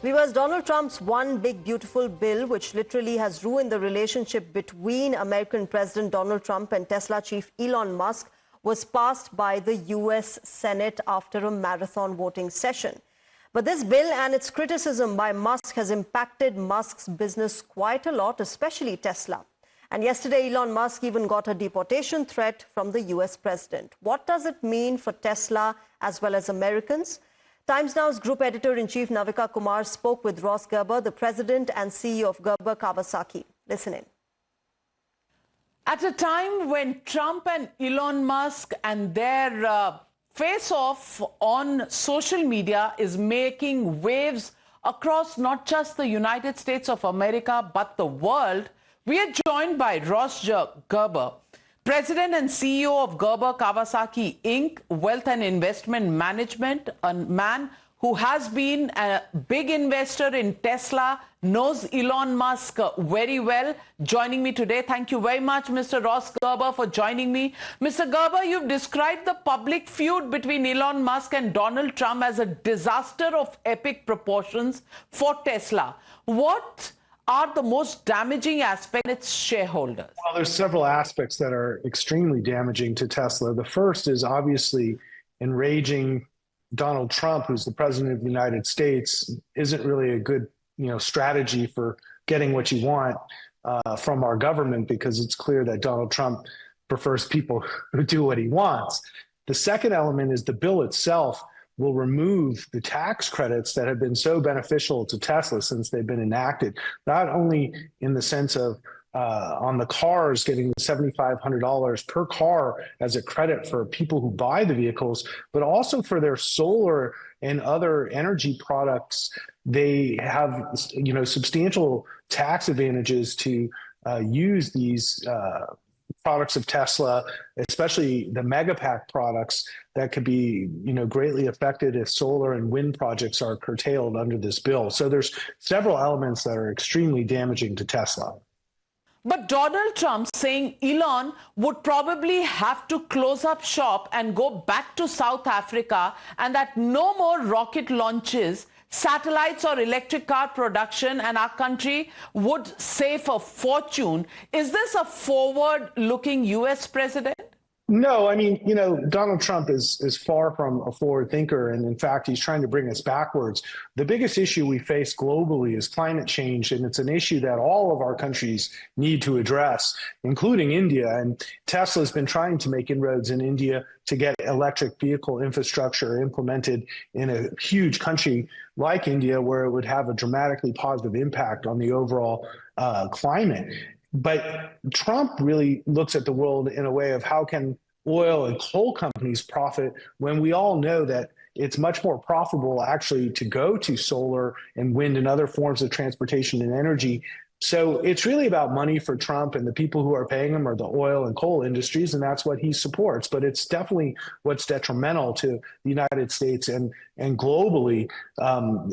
Viewers, Donald Trump's one big beautiful bill, which literally has ruined the relationship between American President Donald Trump and Tesla chief Elon Musk, was passed by the US Senate after a marathon voting session. But this bill and its criticism by Musk has impacted Musk's business quite a lot, especially Tesla. And yesterday, Elon Musk even got a deportation threat from the US president. What does it mean for Tesla as well as Americans? Times Now's group editor-in-chief Navika Kumar spoke with Ross Gerber, the president and CEO of Gerber Kawasaki. Listen in. At a time when Trump and Elon Musk and their face-off on social media is making waves across not just the United States of America, but the world, we are joined by Ross Gerber, President and CEO of Gerber Kawasaki Inc., Wealth and Investment Management, a man who has been a big investor in Tesla, knows Elon Musk very well, joining me today. Thank you very much, Mr. Ross Gerber, for joining me. Mr. Gerber, you've described the public feud between Elon Musk and Donald Trump as a disaster of epic proportions for Tesla. What are the most damaging aspects its shareholders? Well, there's several aspects that are extremely damaging to Tesla. The first is obviously enraging Donald Trump, who's the president of the United States, isn't really a good, strategy for getting what you want from our government, because it's clear that Donald Trump prefers people who do what he wants. The second element is the bill itself will remove the tax credits that have been so beneficial to Tesla since they've been enacted, not only in the sense of on the cars getting $7,500 per car as a credit for people who buy the vehicles, but also for their solar and other energy products. They have, substantial tax advantages to use these products of Tesla, especially the Megapack products that could be, greatly affected if solar and wind projects are curtailed under this bill. So there's several elements that are extremely damaging to Tesla. But Donald Trump saying Elon would probably have to close up shop and go back to South Africa, and that no more rocket launches, satellites or electric car production, and our country would save a fortune. Is this a forward-looking US president? No, Donald Trump is far from a forward thinker, and in fact, he's trying to bring us backwards. The biggest issue we face globally is climate change, and it's an issue that all of our countries need to address, including India. And Tesla's been trying to make inroads in India to get electric vehicle infrastructure implemented in a huge country like India, where it would have a dramatically positive impact on the overall climate. But Trump really looks at the world in a way of how can oil and coal companies profit, when we all know that it's much more profitable actually to go to solar and wind and other forms of transportation and energy. So it's really about money for Trump, and the people who are paying him are the oil and coal industries, and that's what he supports. But it's definitely what's detrimental to the United States and globally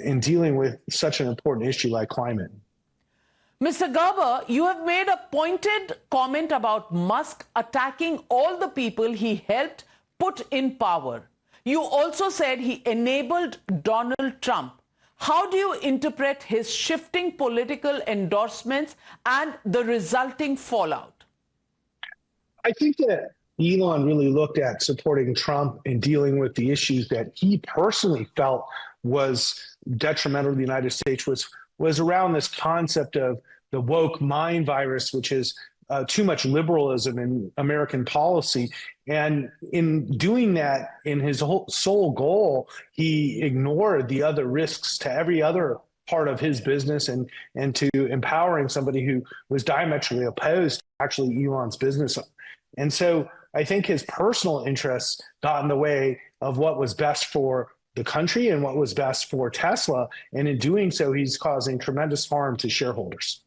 in dealing with such an important issue like climate. Mr. Gerber, you have made a pointed comment about Musk attacking all the people he helped put in power. You also said he enabled Donald Trump. How do you interpret his shifting political endorsements and the resulting fallout? I think that Elon really looked at supporting Trump in dealing with the issues that he personally felt was detrimental to the United States, was around this concept of the woke mind virus, which is too much liberalism in American policy. And in doing that, in his whole sole goal, he ignored the other risks to every other part of his business and to empowering somebody who was diametrically opposed to actually Elon's business. And so I think his personal interests got in the way of what was best for the country and what was best for Tesla. And in doing so, he's causing tremendous harm to shareholders.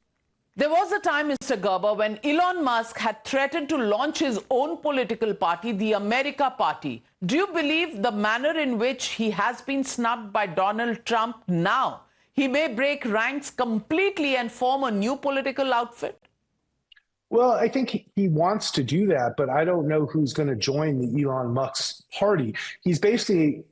There was a time, Mr. Gerber, when Elon Musk had threatened to launch his own political party, the America Party. Do you believe the manner in which he has been snubbed by Donald Trump now, he may break ranks completely and form a new political outfit? Well, I think he wants to do that, but I don't know who's going to join the Elon Musk party. He's basically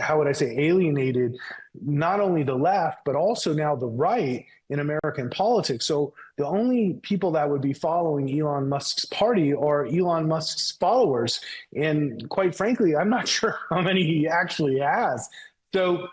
how would I say, alienated not only the left, but also now the right in American politics. So the only people that would be following Elon Musk's party are Elon Musk's followers. And quite frankly, I'm not sure how many he actually has. So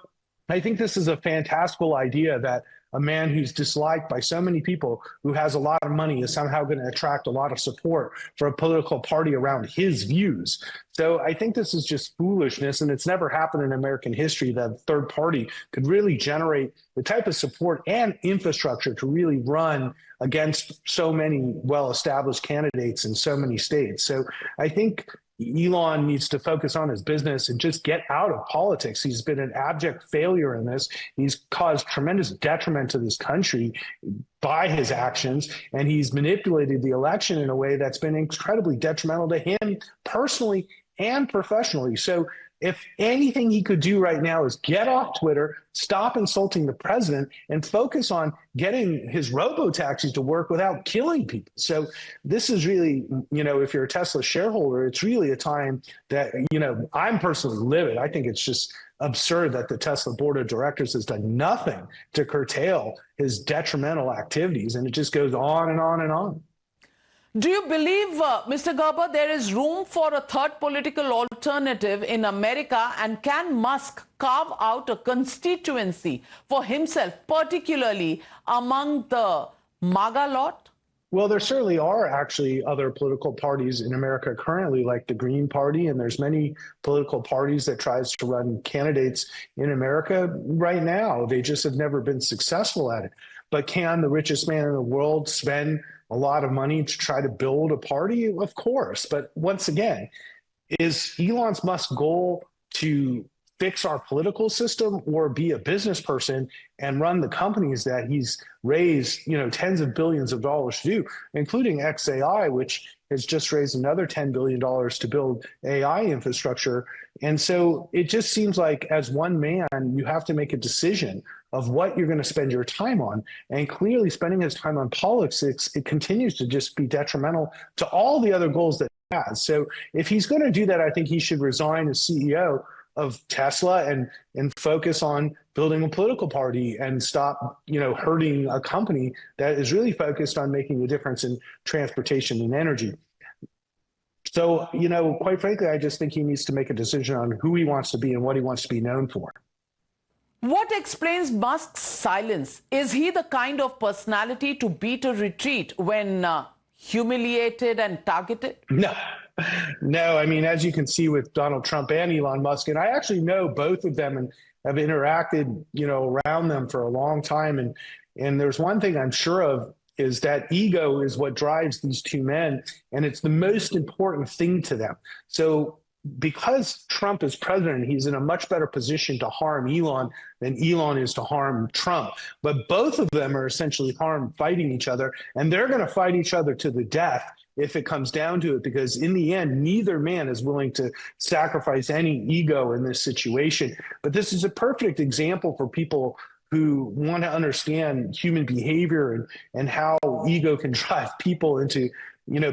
I think this is a fantastical idea that a man who's disliked by so many people, who has a lot of money, is somehow going to attract a lot of support for a political party around his views. So I think this is just foolishness, and it's never happened in American history that a third party could really generate the type of support and infrastructure to really run against so many well-established candidates in so many states. So I think Elon needs to focus on his business and just get out of politics. He's been an abject failure in this. He's caused tremendous detriment to this country by his actions, and he's manipulated the election in a way that's been incredibly detrimental to him personally and professionally. So if anything he could do right now is get off Twitter, stop insulting the president, and focus on getting his robo-taxis to work without killing people. So this is really, if you're a Tesla shareholder, it's really a time that, I'm personally livid. I think it's just absurd that the Tesla board of directors has done nothing to curtail his detrimental activities. And it just goes on and on and on. Do you believe, Mr. Gerber, there is room for a third political alternative in America? And can Musk carve out a constituency for himself, particularly among the MAGA lot? Well, there certainly are actually other political parties in America currently, like the Green Party, and there's many political parties that tries to run candidates in America right now. They just have never been successful at it. But can the richest man in the world spend a lot of money to try to build a party? Of course. But once again, is Elon Musk's goal to fix our political system or be a business person and run the companies that he's raised, tens of billions of dollars to do, including XAI, which has just raised another $10 billion to build AI infrastructure. And so it just seems like as one man, you have to make a decision of what you're going to spend your time on. And clearly spending his time on politics, it continues to just be detrimental to all the other goals that he has. So if he's going to do that, I think he should resign as CEO of Tesla and focus on building a political party and stop, hurting a company that is really focused on making a difference in transportation and energy. So, quite frankly, I just think he needs to make a decision on who he wants to be and what he wants to be known for. What explains Musk's silence? Is he the kind of personality to beat a retreat when humiliated and targeted? No. I mean, as you can see with Donald Trump and Elon Musk, and I actually know both of them and have interacted, around them for a long time. And there's one thing I'm sure of is that ego is what drives these two men, and it's the most important thing to them. So because Trump is president, he's in a much better position to harm Elon than Elon is to harm Trump. But both of them are essentially fighting each other, and they're going to fight each other to the death if it comes down to it, because in the end, neither man is willing to sacrifice any ego in this situation. But this is a perfect example for people who want to understand human behavior and how ego can drive people into,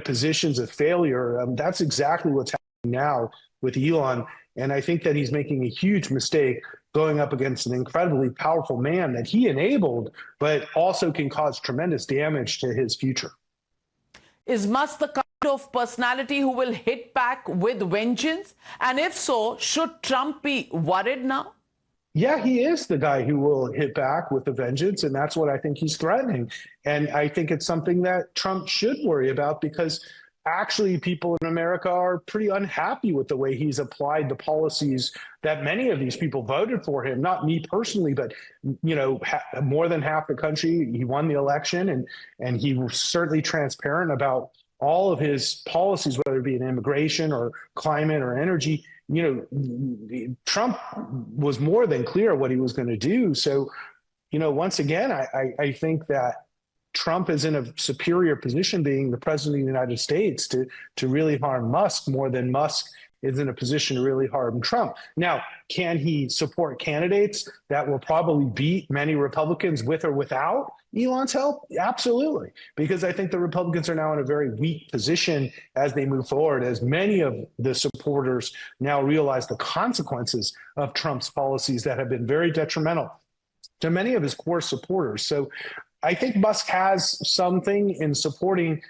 positions of failure. That's exactly what's happening now with Elon. And I think that he's making a huge mistake going up against an incredibly powerful man that he enabled, but also can cause tremendous damage to his future. Is Musk the kind of personality who will hit back with vengeance? And if so, should Trump be worried now? Yeah, he is the guy who will hit back with a vengeance, and that's what I think he's threatening. And I think it's something that Trump should worry about, because actually people in America are pretty unhappy with the way he's applied the policies that many of these people voted for him. Not me personally, but more than half the country. He won the election, and he was certainly transparent about all of his policies, whether it be in immigration or climate or energy. Trump was more than clear what he was going to do. So, once again, I think that Trump is in a superior position, being the president of the United States, to really harm Musk more than Musk is in a position to really harm Trump. Now, can he support candidates that will probably beat many Republicans with or without Elon's help? Absolutely, because I think the Republicans are now in a very weak position as they move forward, as many of the supporters now realize the consequences of Trump's policies that have been very detrimental to many of his core supporters. So I think Musk has something in supporting,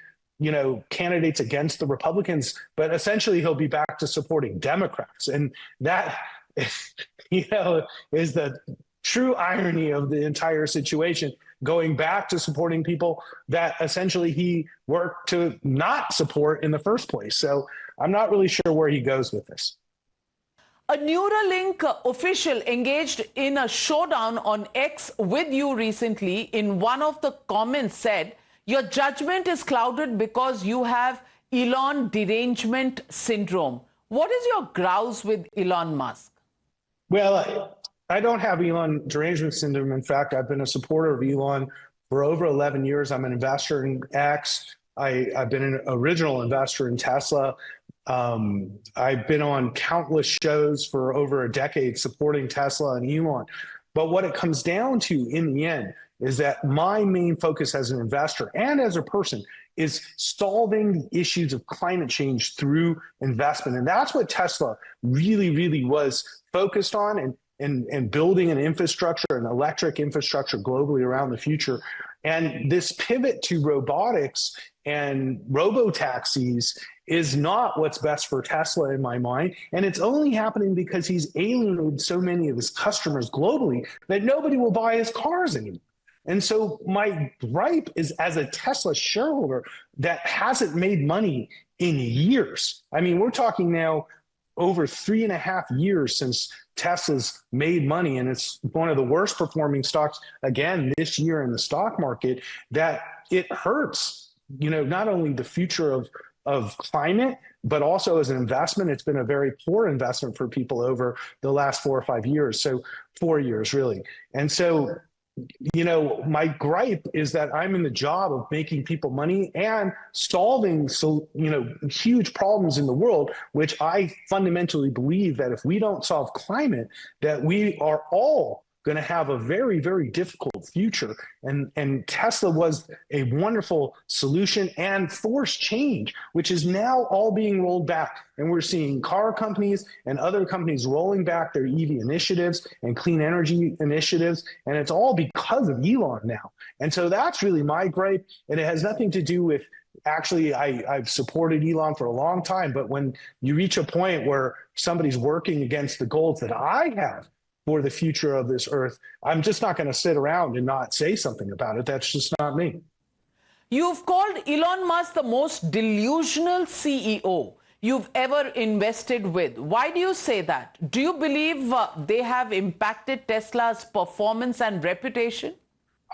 candidates against the Republicans, but essentially he'll be back to supporting Democrats. And that, is the true irony of the entire situation, going back to supporting people that essentially he worked to not support in the first place. So I'm not really sure where he goes with this. A Neuralink official engaged in a showdown on X with you recently. In one of the comments said, your judgment is clouded because you have Elon derangement syndrome. What is your grouse with Elon Musk? Well, I don't have Elon derangement syndrome. In fact, I've been a supporter of Elon for over 11 years. I'm an investor in X. I've been an original investor in Tesla. I've been on countless shows for over a decade supporting Tesla and Elon. But what it comes down to in the end is that my main focus as an investor and as a person is solving the issues of climate change through investment. And that's what Tesla really, really was focused on, and building an infrastructure, an electric infrastructure globally around the future. And this pivot to robotics and robo-taxis is not what's best for Tesla in my mind. And it's only happening because he's alienated so many of his customers globally that nobody will buy his cars anymore. And so my gripe is, as a Tesla shareholder that hasn't made money in years. I mean, we're talking now over 3.5 years since Tesla's made money, and it's one of the worst performing stocks again this year in the stock market, that it hurts, not only the future of climate, but also as an investment. It's been a very poor investment for people over the last 4 or 5 years. So 4 years, really. And so, my gripe is that I'm in the job of making people money and solving, huge problems in the world, which I fundamentally believe that if we don't solve climate, that we are all going to have a very, very difficult future. And Tesla was a wonderful solution and forced change, which is now all being rolled back. And we're seeing car companies and other companies rolling back their EV initiatives and clean energy initiatives. And it's all because of Elon now. And so that's really my gripe. And it has nothing to do with, actually, I've supported Elon for a long time. But when you reach a point where somebody's working against the goals that I have for the future of this earth, I'm just not going to sit around and not say something about it. That's just not me. You've called Elon Musk the most delusional CEO you've ever invested with. Why do you say that? Do you believe they have impacted Tesla's performance and reputation?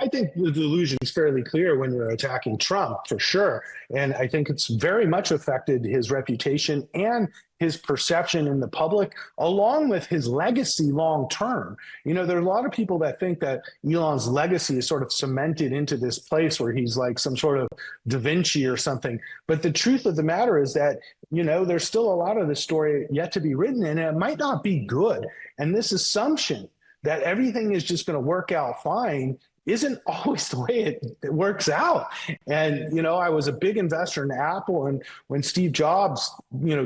I think the delusion is fairly clear when you're attacking Trump, for sure. And I think it's very much affected his reputation and his perception in the public, along with his legacy long term. There are a lot of people that think that Elon's legacy is sort of cemented into this place where he's like some sort of Da Vinci or something. But the truth of the matter is that, there's still a lot of the story yet to be written, and it might not be good. And this assumption that everything is just going to work out fine isn't always the way it works out. And, I was a big investor in Apple. And when Steve Jobs,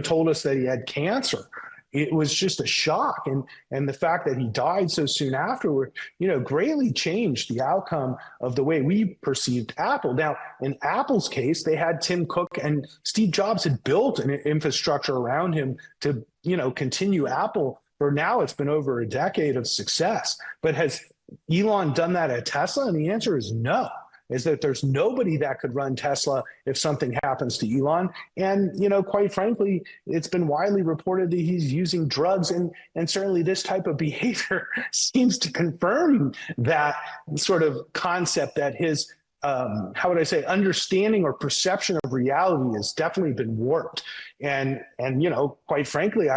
told us that he had cancer, it was just a shock. And the fact that he died so soon afterward, greatly changed the outcome of the way we perceived Apple. Now, in Apple's case, they had Tim Cook, and Steve Jobs had built an infrastructure around him to, continue Apple. For now, it's been over a decade of success. But has Elon done that at Tesla? And the answer is no, is that there's nobody that could run Tesla if something happens to Elon. And, quite frankly, it's been widely reported that he's using drugs. And certainly this type of behavior seems to confirm that sort of concept that his, understanding or perception of reality has definitely been warped. And quite frankly,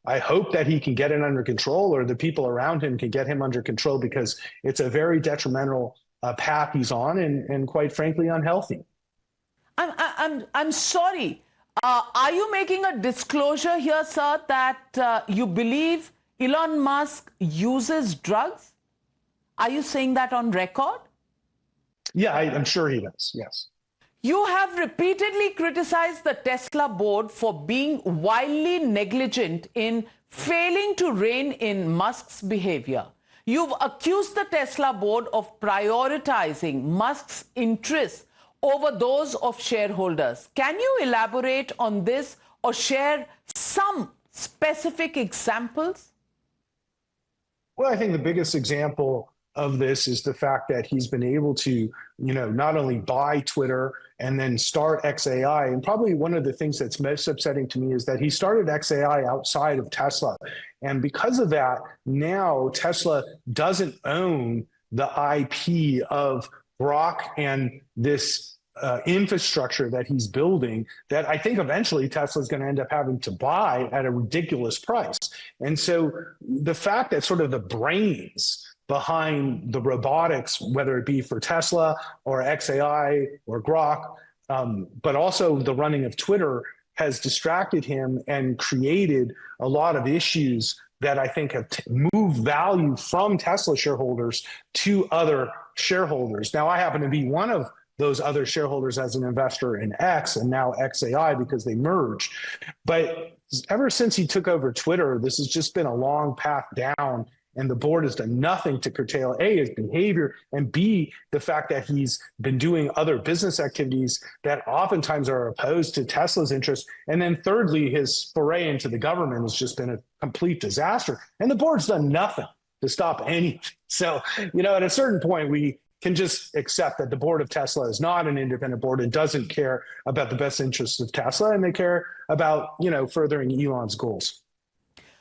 I hope that he can get it under control, or the people around him can get him under control, because it's a very detrimental path he's on, and quite frankly, unhealthy. I'm sorry. Are you making a disclosure here, sir, that you believe Elon Musk uses drugs? Are you saying that on record? Yeah, I'm sure he does, yes. You have repeatedly criticized the Tesla board for being wildly negligent in failing to rein in Musk's behavior. You've accused the Tesla board of prioritizing Musk's interests over those of shareholders. Can you elaborate on this or share some specific examples? Well, I think the biggest example of this is the fact that he's been able to, not only buy Twitter and then start XAI. And probably one of the things that's most upsetting to me is that he started XAI outside of Tesla. And because of that, now Tesla doesn't own the IP of Grok and this infrastructure that he's building that I think eventually Tesla is going to end up having to buy at a ridiculous price. And so the fact that sort of the brains behind the robotics, whether it be for Tesla or XAI or Grok, but also the running of Twitter, has distracted him and created a lot of issues that I think have moved value from Tesla shareholders to other shareholders. Now, I happen to be one of those other shareholders as an investor in X and now XAI because they merged. But ever since he took over Twitter, this has just been a long path down. And the board has done nothing to curtail A, his behavior, and B, the fact that he's been doing other business activities that oftentimes are opposed to Tesla's interests. And then thirdly, his foray into the government has just been a complete disaster. And the board's done nothing to stop anything. So, at a certain point, we can just accept that the board of Tesla is not an independent board and doesn't care about the best interests of Tesla, and they care about, furthering Elon's goals.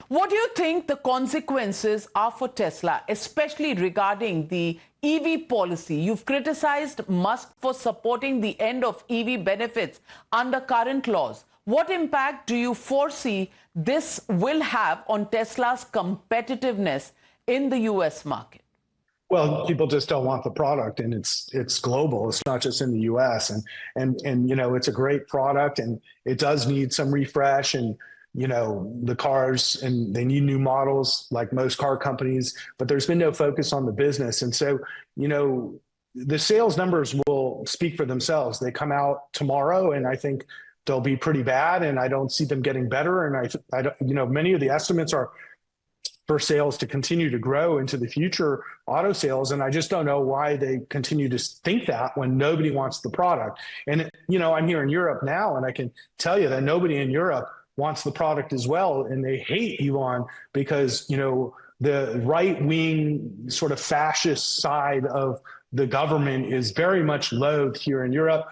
What do you think the consequences are for Tesla, especially regarding the EV policy? You've criticized Musk for supporting the end of EV benefits under current laws. What impact do you foresee this will have on Tesla's competitiveness in the US market? Well, people just don't want the product, and it's global. It's not just in the US, and it's a great product, and it does need some refresh, and the cars, and they need new models like most car companies, but there's been no focus on the business. And so, the sales numbers will speak for themselves. They come out tomorrow, and I think they'll be pretty bad, and I don't see them getting better. And I don't, many of the estimates are for sales to continue to grow into the future, auto sales. And I just don't know why they continue to think that when nobody wants the product. And, I'm here in Europe now, and I can tell you that nobody in Europe wants the product as well. And they hate Elon because, the right-wing sort of fascist side of the government is very much loathed here in Europe,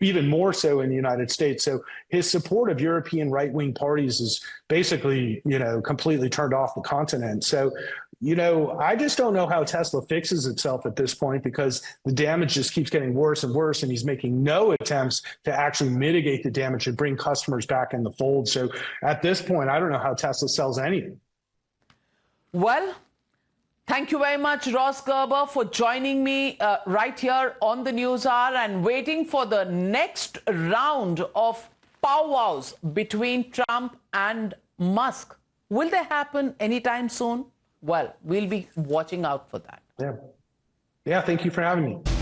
even more so in the United States. So his support of European right-wing parties is basically, completely turned off the continent. So, I just don't know how Tesla fixes itself at this point, because the damage just keeps getting worse and worse, and he's making no attempts to actually mitigate the damage and bring customers back in the fold. So at this point, I don't know how Tesla sells anything. Well, thank you very much, Ross Gerber, for joining me right here on the News Hour and waiting for the next round of powwows between Trump and Musk. Will they happen anytime soon? Well, we'll be watching out for that. Yeah. Thank you for having me.